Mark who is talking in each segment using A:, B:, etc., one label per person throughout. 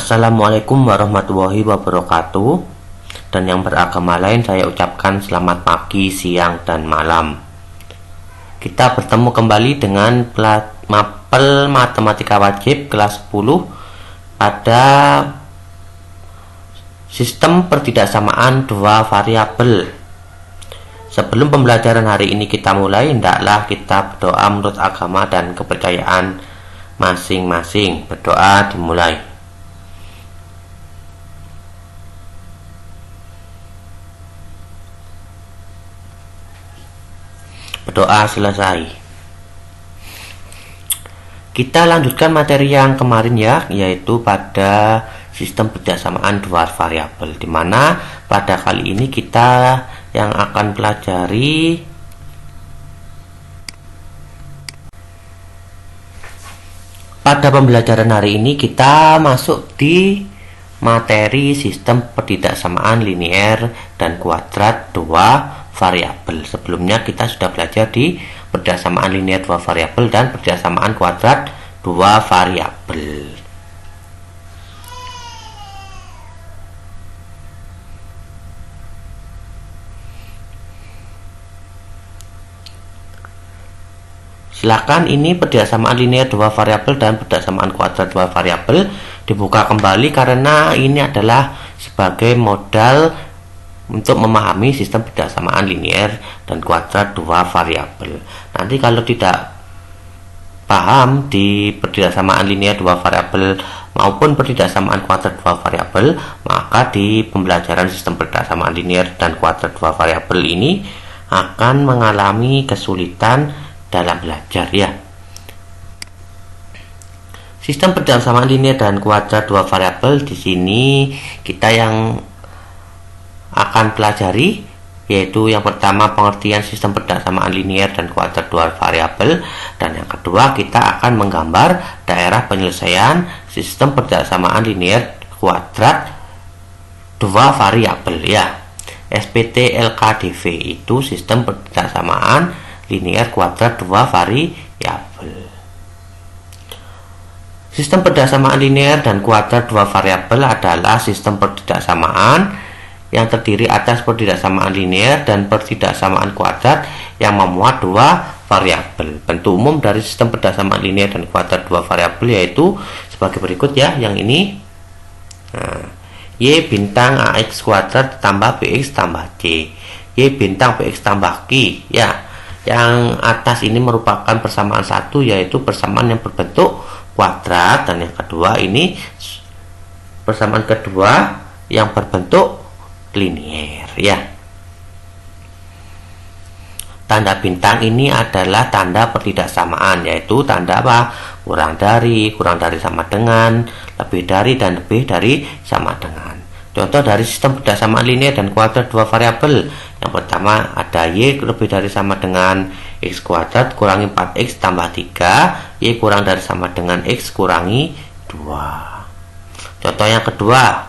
A: Assalamualaikum warahmatullahi wabarakatuh. Dan yang beragama lain saya ucapkan selamat pagi, siang, dan malam. Kita bertemu kembali dengan mapel matematika wajib kelas 10 pada sistem pertidaksamaan dua variabel. Sebelum pembelajaran hari ini kita mulai, hendaklah kita berdoa menurut agama dan kepercayaan masing-masing. Berdoa dimulai. Berdoa selesai. Kita lanjutkan materi yang kemarin ya, yaitu pada sistem pertidaksamaan dua variabel, dimana pada kali ini kita yang akan pelajari pada pembelajaran hari ini kita masuk di materi sistem pertidaksamaan linear dan kuadrat dua variabel. Sebelumnya kita sudah belajar di pertidaksamaan linear dua variabel dan pertidaksamaan kuadrat dua variabel. Silakan, ini pertidaksamaan linear dua variabel dan pertidaksamaan kuadrat dua variabel dibuka kembali karena ini adalah sebagai modal untuk memahami sistem pertidaksamaan linear dan kuadrat dua variabel. Nanti kalau tidak paham di pertidaksamaan linear dua variabel maupun pertidaksamaan kuadrat dua variabel, maka di pembelajaran sistem pertidaksamaan linear dan kuadrat dua variabel ini akan mengalami kesulitan dalam belajar ya. Sistem pertidaksamaan linear dan kuadrat dua variabel, di sini kita yang akan pelajari yaitu yang pertama pengertian sistem pertidaksamaan linear dan kuadrat dua variabel, dan yang kedua kita akan menggambar daerah penyelesaian sistem pertidaksamaan linear kuadrat dua variabel ya. SPT LKDV itu sistem pertidaksamaan linear kuadrat dua variabel. Sistem pertidaksamaan linear dan kuadrat dua variabel adalah sistem pertidaksamaan yang terdiri atas pertidaksamaan linear dan pertidaksamaan kuadrat yang memuat dua variabel. Bentuk umum dari sistem pertidaksamaan linear dan kuadrat dua variabel yaitu sebagai berikut ya. Yang ini Y bintang AX kuadrat tambah BX tambah C, Y bintang BX tambah Q ya. Yang atas ini merupakan persamaan satu, yaitu persamaan yang berbentuk kuadrat, dan yang kedua ini persamaan kedua yang berbentuk linear ya. Tanda bintang ini adalah tanda pertidaksamaan, yaitu tanda apa? Kurang dari sama dengan, lebih dari, dan lebih dari sama dengan. Contoh dari sistem pertidaksamaan linear dan kuadrat dua variabel. Yang pertama ada Y lebih dari sama dengan X kuadrat kurangi 4X tambah 3, Y kurang dari sama dengan X kurangi 2. Contoh yang kedua,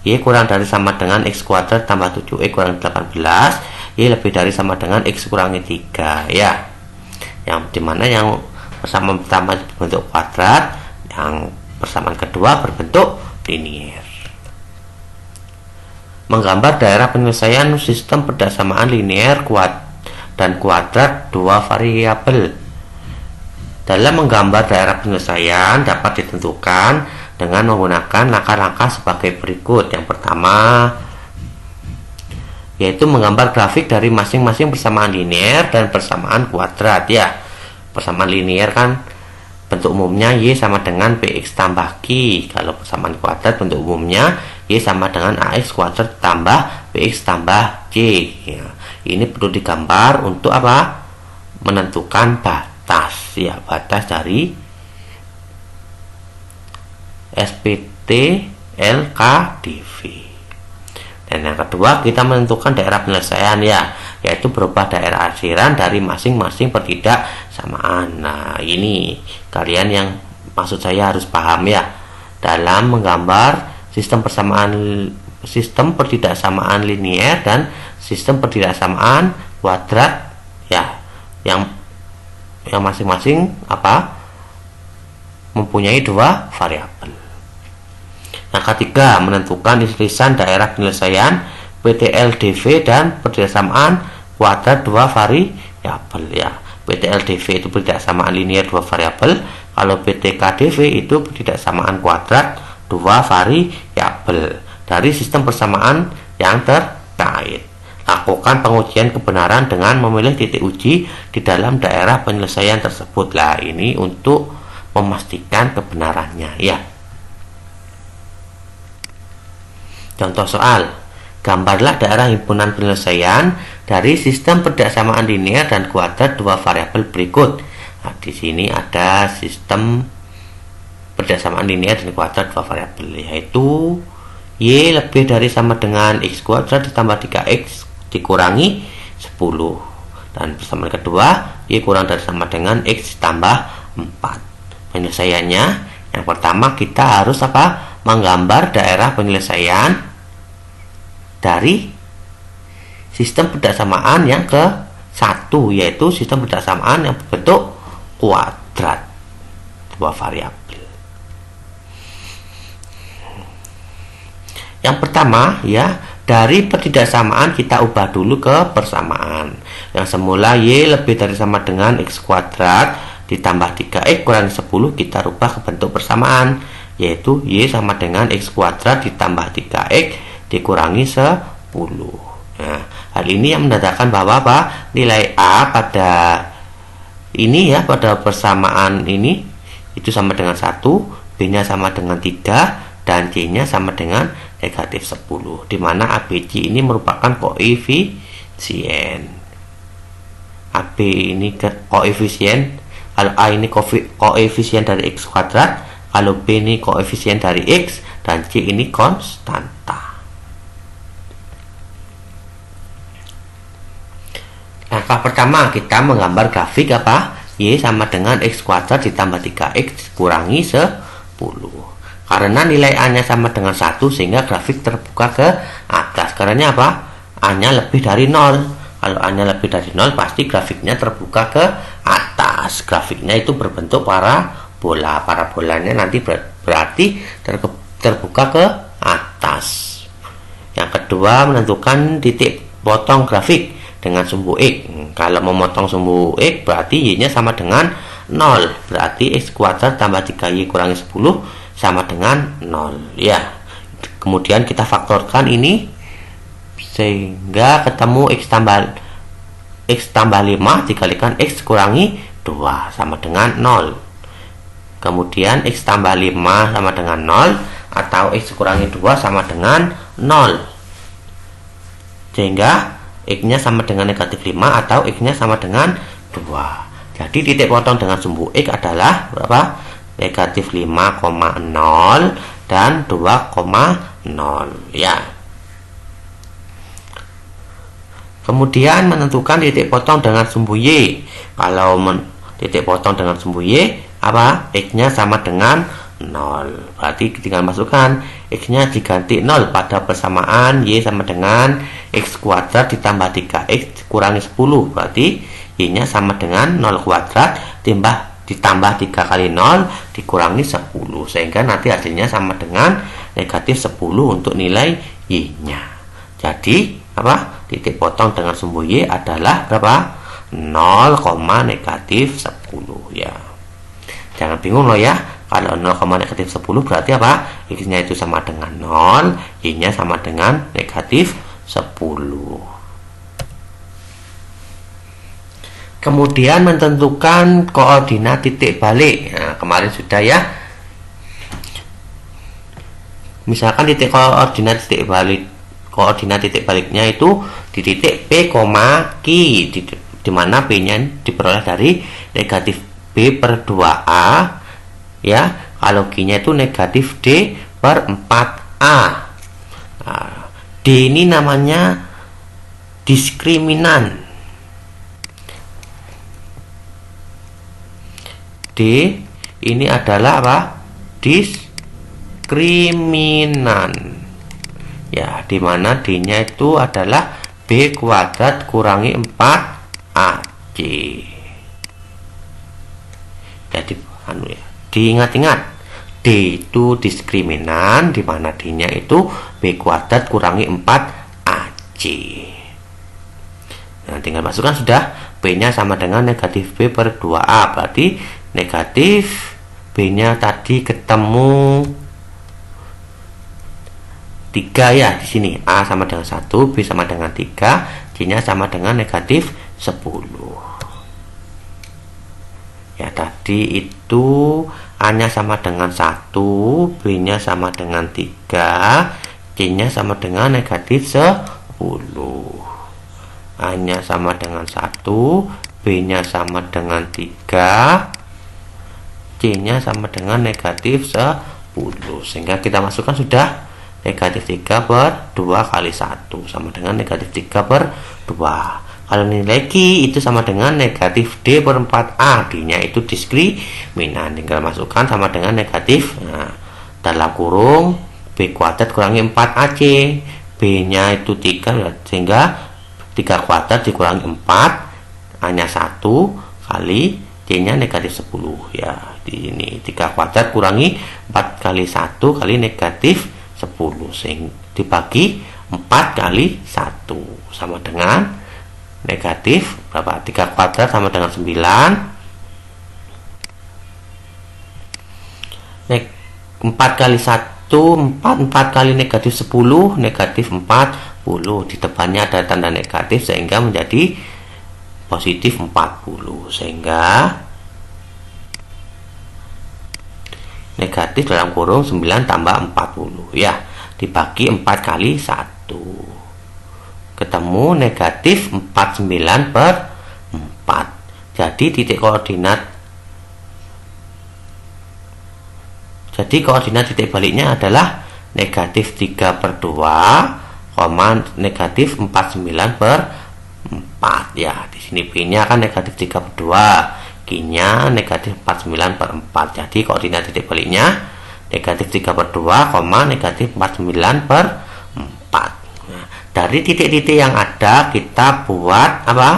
A: Y kurang dari sama dengan X kuadrat tambah 7Y kurangi 18, Y lebih dari sama dengan X kurangi 3 ya. Yang dimana yang persamaan pertama berbentuk kuadrat, yang persamaan kedua berbentuk linear. Menggambar daerah penyelesaian sistem pertidaksamaan linear dan kuadrat dua variabel. Dalam menggambar daerah penyelesaian dapat ditentukan dengan menggunakan langkah-langkah sebagai berikut. Yang pertama yaitu menggambar grafik dari masing-masing persamaan linear dan persamaan kuadrat ya. Persamaan linear kan bentuk umumnya Y sama dengan BX tambah Q. Kalau persamaan kuadrat bentuk umumnya Y sama dengan AX kuadrat tambah BX tambah C ya. Ini perlu digambar untuk apa? Menentukan batas ya, batas dari SPT LKDV. Dan yang kedua kita menentukan daerah penyelesaian ya, yaitu berupa daerah arsiran dari masing-masing pertidaksamaan. Nah ini kalian yang maksud saya harus paham ya dalam menggambar sistem pertidaksamaan linear dan sistem pertidaksamaan kuadrat ya, yang masing-masing apa? Mempunyai dua variabel. Yang ketiga, menentukan irisan daerah penyelesaian PTLDV dan persamaan kuadrat dua variabel ya. PTLDV itu persamaan linear dua variabel, kalau PTKDV itu persamaan kuadrat dua variabel dari sistem persamaan yang terkait. Lakukan pengujian kebenaran dengan memilih titik uji di dalam daerah penyelesaian tersebut. Lah, ini untuk memastikan kebenarannya ya. Contoh soal, gambarlah daerah himpunan penyelesaian dari sistem persamaan linear dan kuadrat dua variabel berikut. Nah, di sini ada sistem persamaan linear dan kuadrat dua variabel, yaitu y lebih dari sama dengan x kuadrat ditambah 3x dikurangi 10, dan persamaan kedua y kurang dari sama dengan x ditambah 4. Penyelesaiannya, yang pertama kita harus menggambar daerah penyelesaian dari sistem persamaan yang ke-1, yaitu sistem persamaan yang berbentuk kuadrat dua variabel. Yang pertama ya, dari pertidaksamaan kita ubah dulu ke persamaan. Yang semula y lebih dari sama dengan x kuadrat ditambah 3x kurangi 10 kita rubah ke bentuk persamaan, yaitu y sama dengan x kuadrat ditambah 3x dikurangi 10. Nah, hal ini yang menandakan bahwa nilai A pada ini ya, pada persamaan ini itu sama dengan 1, B-nya sama dengan 3, dan C-nya sama dengan negatif 10, di mana ABC ini merupakan koefisien. AB ini koefisien, kalau A ini koefisien dari x kuadrat, kalau B ini koefisien dari x, dan C ini konstanta. Langkah pertama, kita menggambar grafik y sama dengan x kuadrat ditambah 3x kurangi 10. Karena nilai A-nya sama dengan 1, sehingga grafik terbuka ke atas. Karena A-nya lebih dari 0. Kalau A-nya lebih dari 0, pasti grafiknya terbuka ke atas. Grafiknya itu berbentuk parabola. Parabolanya nanti berarti terbuka ke atas. Yang kedua, menentukan titik potong grafik dengan sumbu x. Kalau memotong sumbu x, berarti y-nya sama dengan 0. Berarti x kuadrat tambah 3y kurangi 10 sama dengan 0 ya. Kemudian kita faktorkan ini sehingga ketemu x tambah 5 dikalikan x kurangi 2 sama dengan 0. Kemudian x tambah 5 sama dengan 0 atau x kurangi 2 sama dengan 0. Sehingga x-nya sama dengan negatif 5 atau x-nya sama dengan 2. Jadi titik potong dengan sumbu x adalah berapa? Negatif 5,0 dan 2,0 ya. Kemudian menentukan titik potong dengan sumbu y. Kalau titik potong dengan sumbu y, x-nya sama dengan 0. Berarti tinggal masukkan x-nya diganti 0 pada persamaan y sama dengan x kuadrat ditambah 3x kurangi 10. Berarti y-nya sama dengan 0 kuadrat ditambah 3 kali 0 dikurangi 10, sehingga nanti hasilnya sama dengan negatif 10 untuk nilai y-nya. Jadi titik potong dengan sumbu y adalah berapa? 0, negatif 10 ya. Jangan bingung loh ya. Kalau 0, negatif 10 berarti x-nya itu sama dengan 0, y-nya sama dengan negatif 10. Kemudian menentukan koordinat titik balik. Nah, kemarin sudah ya. Misalkan koordinat titik baliknya itu di titik P, Q, di mana P-nya diperoleh dari negatif B per 2A ya. Kalau Q-nya itu negatif D per 4A. Nah, D ini namanya diskriminan. D ini adalah diskriminan ya, dimana D-nya itu adalah B kuadrat kurangi 4AC. Jadi diingat-ingat, D itu diskriminan, di mana D-nya itu B kuadrat kurangi 4AC. Nah, tinggal masukkan sudah, B-nya sama dengan negatif B per 2A, berarti negatif B-nya tadi ketemu 3 ya di sini. A sama dengan 1, B sama dengan 3, C-nya sama dengan negatif 10. Ya, tadi itu A-nya sama dengan 1, B-nya sama dengan 3, C-nya sama dengan negatif 10. A-nya sama dengan 1, B-nya sama dengan 3, C-nya sama dengan negatif 10. Sehingga kita masukkan sudah negatif 3 per 2 kali 1 sama dengan negatif 3 per 2. Kalau nilai Q itu sama dengan negatif D per 4A. D-nya itu diskriminan, tinggal masukkan sama dengan negatif, nah, dalam kurung B kuadrat kurangi 4AC. B-nya itu 3, sehingga 3 kuadrat dikurangi 4, A-nya 1 kali C-nya negatif 10. Ya, di sini 3 kuadrat kurangi 4 kali 1 kali negatif 10, sehingga dibagi 4 kali 1 sama dengan negatif berapa? 3 kuadrat sama dengan 9. 4 kali 1 4 kali negatif 10, negatif 40. Di depannya ada tanda negatif sehingga menjadi positif 40, sehingga negatif dalam kurung 9 tambah 40 ya, dibagi 4 kali 1, ketemu negatif 49 per 4. Jadi koordinat titik baliknya adalah negatif 3 per 2, negatif 49 per 4 ya. Di sini B-nya kan negatif 3 per 2, Q-nya negatif 49 per 4. Jadi koordinat titik baliknya negatif 3 per 2, negatif 49 per 4. Nah, dari titik-titik yang ada kita buat apa?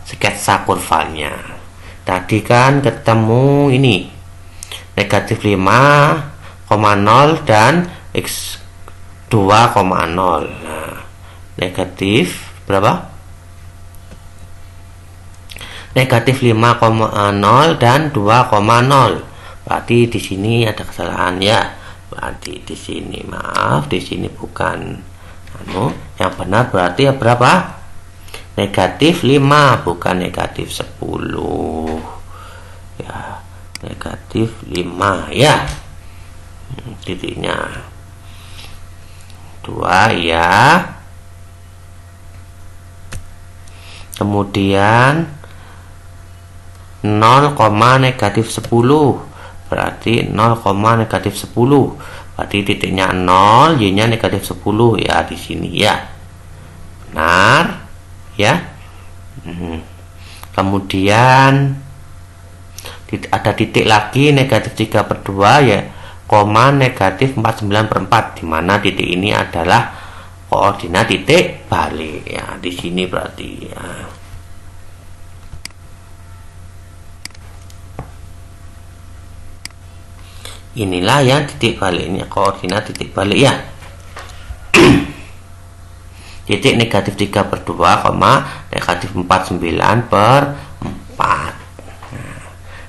A: Sketsa kurvanya. Tadi kan ketemu ini negatif 5,0 dan X 2,0. Nah, negatif berapa? Negatif 5,0 dan 2,0. Berarti di sini ada kesalahan ya. Berarti di sini maaf, di sini bukan yang benar berarti ya berapa? Negatif 5, bukan negatif 10 ya, negatif 5 ya. Titiknya 2 ya. Kemudian 0, negatif 10, berarti 0, negatif 10. Berarti titiknya 0, Y-nya negatif 10 ya di sini ya. Benar ya. Kemudian ada titik lagi negatif 3 per 2 ya, negatif 49 per 4, di mana titik ini adalah koordinat titik balik ya di sini berarti ya. Inilah yang titik baliknya, koordinat titik balik ya. Titik negatif 3 per 2, negatif 49 per 4. Nah,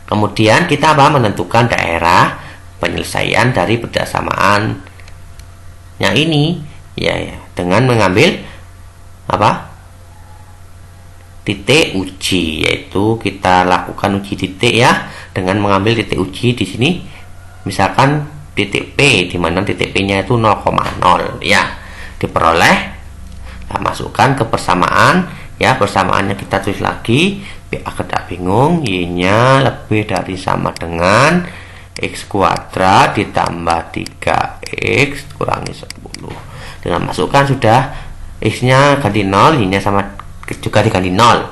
A: kemudian kita menentukan daerah penyelesaian dari persamaan-nya ini ya, dengan mengambil titik uji, yaitu kita lakukan uji titik ya dengan mengambil titik uji di sini. Misalkan titik P, di mana titik P-nya itu 0,0 ya, diperoleh. Nah, masukkan ke persamaan ya, persamaannya kita tulis lagi biar tidak bingung. Y-nya lebih dari sama dengan X kuadrat ditambah 3X kurangi 10. Dengan masukkan sudah, X-nya ganti 0, Y-nya sama juga diganti 0.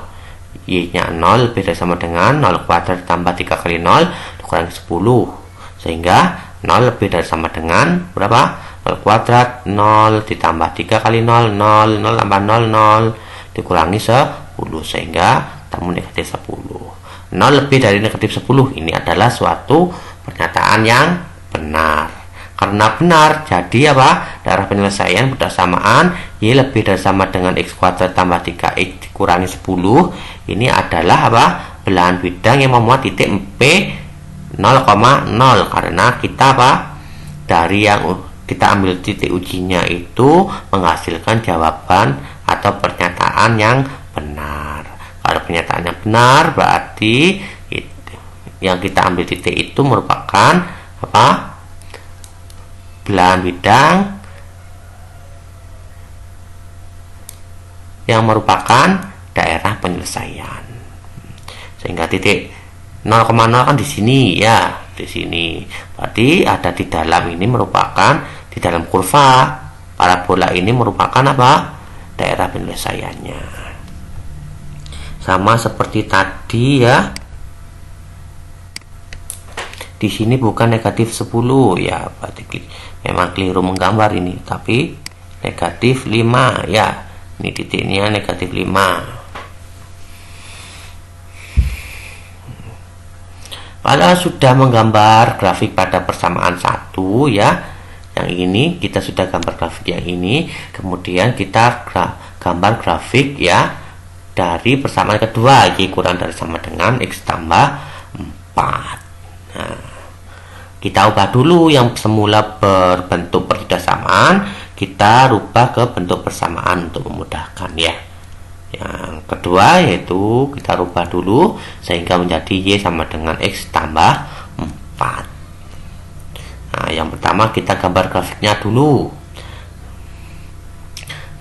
A: Y-nya 0 lebih dari sama dengan 0 kuadrat ditambah 3 kali 0 dikurangi 10. Sehingga 0 lebih dari sama dengan berapa? 0 kuadrat, 0 ditambah 3 kali 0, 0, 0 tambah 0, 0 dikurangi 10, sehingga ketemu negatif 10. 0 lebih dari negatif 10. Ini adalah suatu pernyataan yang benar. Karena benar, jadi apa? Daerah penyelesaian bersamaan Y lebih dari sama dengan X kuadrat tambah 3X dikurangi 10. Ini adalah apa? Belahan bidang yang memuat titik P 0,0. Karena kita apa? Dari yang kita ambil titik ujinya itu menghasilkan jawaban atau pernyataan yang benar. Kalau pernyataan yang benar berarti yang kita ambil titik itu merupakan apa? Belahan bidang yang merupakan daerah penyelesaian. Sehingga titik 0,0 kan di sini ya, di sini. Berarti ada di dalam ini merupakan di dalam kurva parabola ini merupakan apa? Daerah penyelesaiannya. Sama seperti tadi ya. Di sini bukan negatif 10 ya, berarti memang keliru menggambar ini, tapi negatif 5 ya. Ini titiknya negatif 5. Kalau sudah menggambar grafik pada persamaan 1 ya, yang ini kita sudah gambar grafik yang ini, kemudian kita gambar grafik ya dari persamaan kedua, Y kurang dari sama dengan X tambah 4. Nah, kita ubah dulu yang semula berbentuk persamaan, kita rubah ke bentuk persamaan untuk memudahkan ya. Yang kedua yaitu kita rubah dulu sehingga menjadi Y sama dengan X tambah 4. Nah, yang pertama kita gambar grafiknya dulu.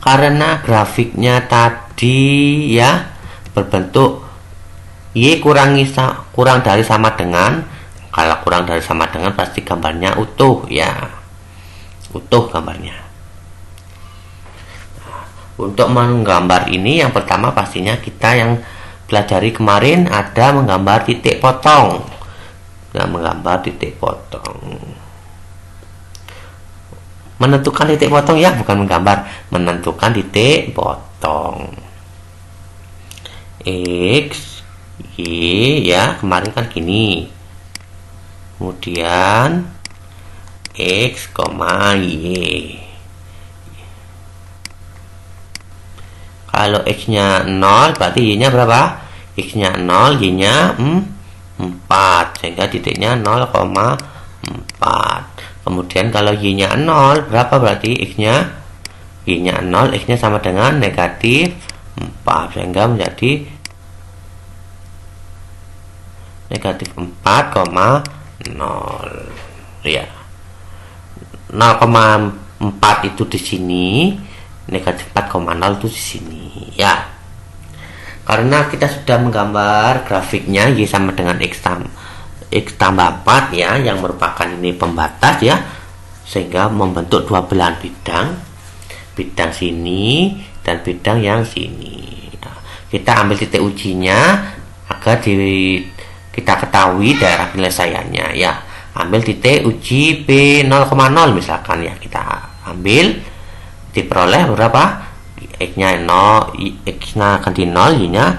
A: Karena grafiknya tadi ya berbentuk Y kurang dari sama dengan, kalau kurang dari sama dengan pasti gambarnya utuh ya, utuh gambarnya. Untuk menggambar ini yang pertama pastinya kita yang pelajari kemarin ada menggambar titik potong. Nah, menggambar titik potong, menentukan titik potong ya, bukan menggambar, menentukan titik potong. X, Y ya, kemarin kan gini. Kemudian X, Y. Kalau X-nya 0 berarti Y-nya berapa? X-nya 0, Y-nya 4. Sehingga titiknya 0,4. Kemudian kalau Y-nya 0 berapa berarti X-nya? Y-nya 0, X-nya sama dengan negatif 4. Sehingga menjadi negatif 4,0 ya. 0,4 itu di sini, negatif 4,0 itu di sini ya. Karena kita sudah menggambar grafiknya Y sama dengan X tambah 4 ya, yang merupakan ini pembatas ya, sehingga membentuk dua belahan bidang sini dan bidang yang sini. Nah, kita ambil titik ujinya agar kita ketahui daerah penyelesaiannya ya. Ambil titik uji P 0,0 misalkan ya, kita ambil, diperoleh berapa? X-nya 0, X-nya ganti 0, Y-nya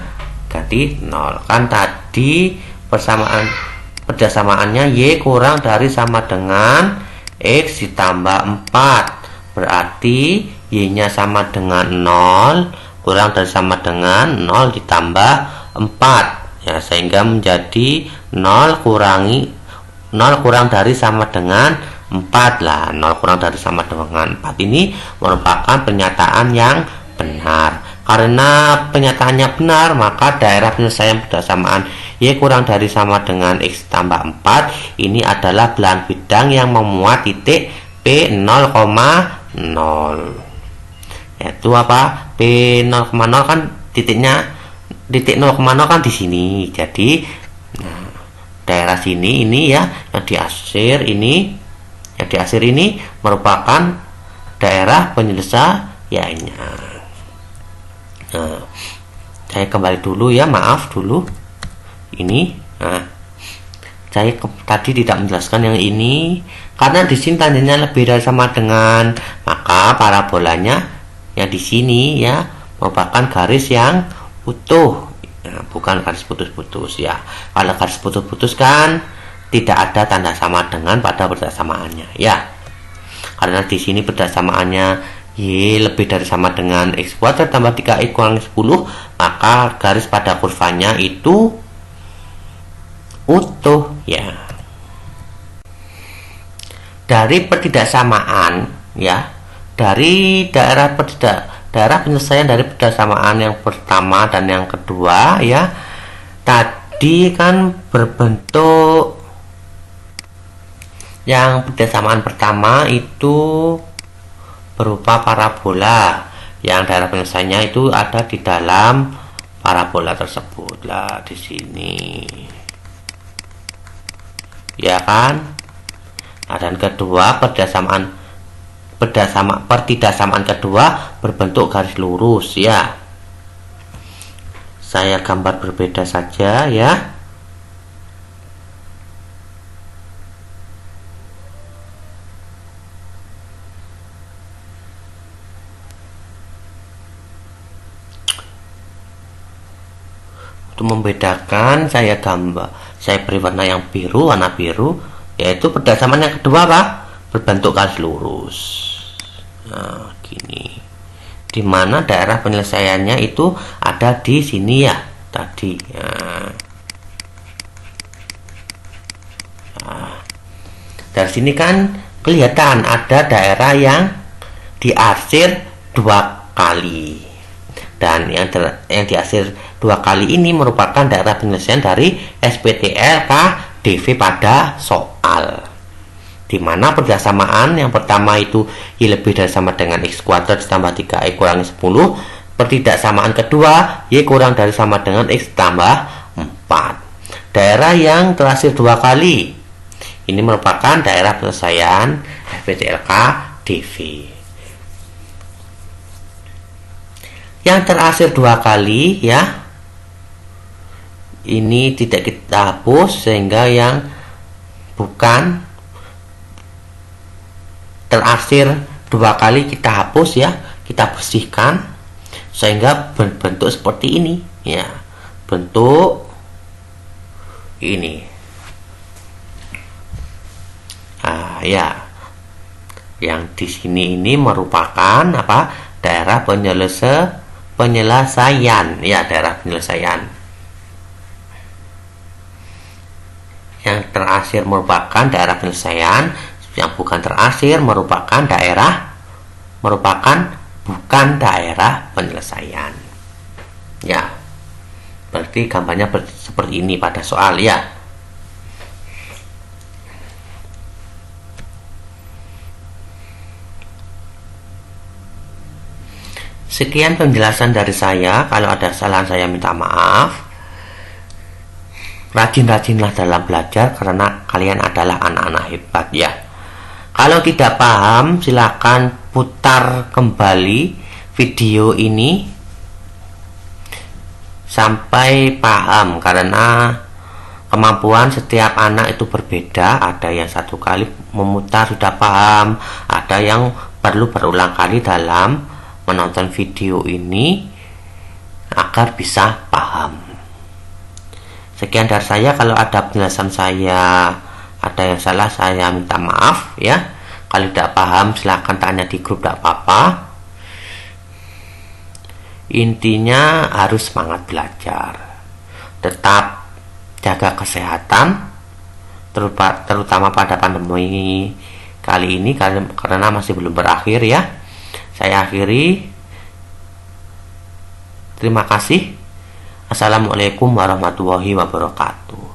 A: ganti 0. Kan tadi persamaannya Y kurang dari sama dengan X ditambah 4. Berarti Y-nya sama dengan 0 kurang dari sama dengan 0 ditambah 4. Ya, sehingga menjadi 0 kurang dari sama dengan 4 lah. 0 kurang dari sama dengan 4 ini merupakan pernyataan yang benar. Karena penyataannya benar, maka daerah penyelesaian bersamaan Y kurang dari sama dengan X tambah 4 ini adalah belahan bidang yang memuat titik P 0,0. Yaitu apa? P 0,0 kan titik 0,0 kan di sini. Jadi nah, daerah sini ini ya, yang di akhir ini merupakan daerah penyelesaiannya. Nah, saya kembali dulu ya, maaf dulu ini. Nah, saya tadi tidak menjelaskan yang ini karena di sini tandanya lebih dari sama dengan, maka parabolanya yang di sini ya merupakan garis yang utuh Nah, bukan garis putus-putus ya. Kalau garis putus-putus kan tidak ada tanda sama dengan pada perbedaksamaannya ya. Karena di sini perbedaksamaannya Y lebih dari sama dengan X kuadrat tambah 3Y kurang 10, maka garis pada kurvanya itu utuh ya. Dari pertidaksamaan ya, dari daerah penyelesaian dari pertidaksamaan yang pertama dan yang kedua ya, tadi kan berbentuk yang pertidaksamaan pertama itu berupa parabola, yang daerah penyelesaiannya itu ada di dalam parabola tersebut lah di sini ya kan. Nah, dan kedua pertidaksamaan kedua berbentuk garis lurus ya. Saya gambar berbeda saja ya. Untuk membedakan saya beri warna yang biru, warna biru, yaitu pertidaksamaan yang kedua Pak, berbentuk garis lurus. Nah, gini. Dimana daerah penyelesaiannya itu ada di sini ya tadi. Nah, dari sini kan kelihatan ada daerah yang diarsir 2 kali. Dan yang diarsir 2 kali ini merupakan daerah penyelesaian dari SPTL KDV pada soal, di mana pertidaksamaan yang pertama itu Y lebih dari sama dengan X kuadrat ditambah 3Y kurang 10. Pertidaksamaan kedua Y kurang dari sama dengan X tambah 4. Daerah yang terakhir 2 kali ini merupakan daerah penyelesaian SPTLK DV. Yang terakhir 2 kali ya, ini tidak kita hapus, sehingga yang bukan terakhir 2 kali kita hapus ya, kita bersihkan sehingga berbentuk seperti ini ya, bentuk ini. Nah, ya, yang di sini ini merupakan apa? Daerah penyelesaian ya, daerah penyelesaian. Yang terakhir merupakan daerah penyelesaian, yang bukan terakhir merupakan bukan daerah penyelesaian ya. Berarti gambarnya seperti ini pada soal ya. Sekian penjelasan dari saya. Kalau ada kesalahan saya minta maaf. Rajin-rajinlah dalam belajar, karena kalian adalah anak-anak hebat ya. Kalau tidak paham, silakan putar kembali video ini sampai paham, karena kemampuan setiap anak itu berbeda. Ada yang 1 kali memutar sudah paham, ada yang perlu berulang kali dalam menonton video ini agar bisa paham. Sekian dari saya. Kalau ada penjelasan saya ada yang salah, saya minta maaf ya. Kalau tidak paham silahkan tanya di grup, tidak apa-apa. Intinya harus semangat belajar, tetap jaga kesehatan, terutama pada pandemi kali ini, karena masih belum berakhir ya. Saya akhiri. Terima kasih. Assalamualaikum warahmatullahi wabarakatuh.